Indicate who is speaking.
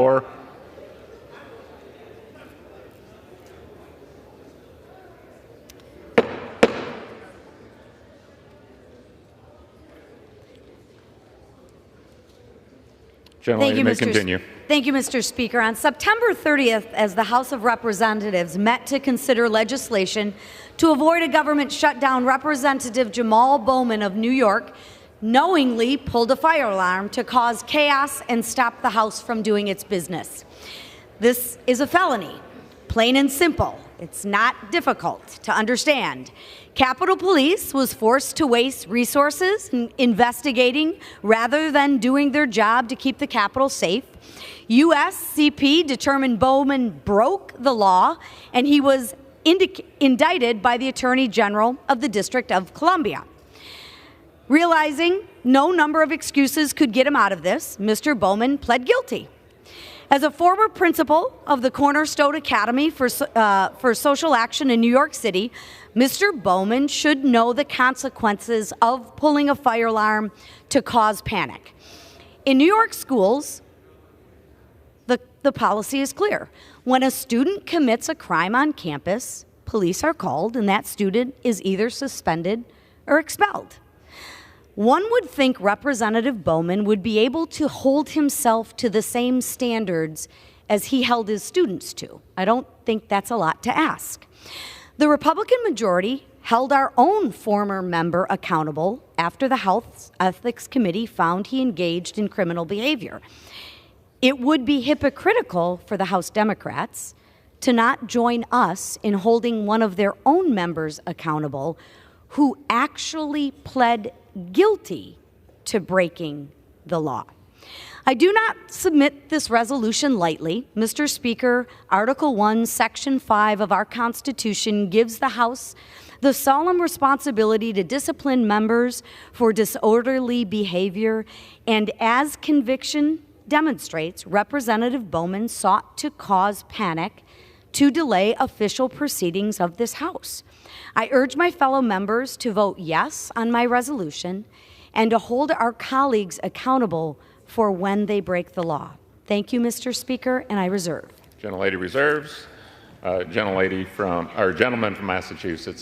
Speaker 1: Or Gentlelady may continue.
Speaker 2: Thank you, Mr. Speaker. On September 30th, as the House of Representatives met to consider legislation to avoid a government shutdown, Representative Jamaal Bowman of New York knowingly pulled a fire alarm to cause chaos and stop the House from doing its business. This is a felony, plain and simple. It's not difficult to understand. Capitol Police was forced to waste resources in investigating rather than doing their job to keep the Capitol safe. USCP determined Bowman broke the law, and he was indicted by the Attorney General of the District of Columbia. Realizing no number of excuses could get him out of this, Mr. Bowman pled guilty. As a former principal of the Cornerstone Academy for Social Action in New York City, Mr. Bowman should know the consequences of pulling a fire alarm to cause panic. In New York schools, the policy is clear. When a student commits a crime on campus, police are called, and that student is either suspended or expelled. One would think Representative Bowman would be able to hold himself to the same standards as he held his students to. I don't think that's a lot to ask. The Republican majority held our own former member accountable after the House Ethics Committee found he engaged in criminal behavior. It would be hypocritical for the House Democrats to not join us in holding one of their own members accountable who actually pled guilty to breaking the law. I do not submit this resolution lightly. Mr. Speaker, Article 1, Section 5 of our Constitution gives the House the solemn responsibility to discipline members for disorderly behavior, and as conviction demonstrates, Representative Bowman sought to cause panic to delay official proceedings of this House. I urge my fellow members to vote yes on my resolution and to hold our colleagues accountable for when they break the law. Thank you, Mr. Speaker, and I reserve.
Speaker 1: Gentlelady reserves. Gentleman from Massachusetts.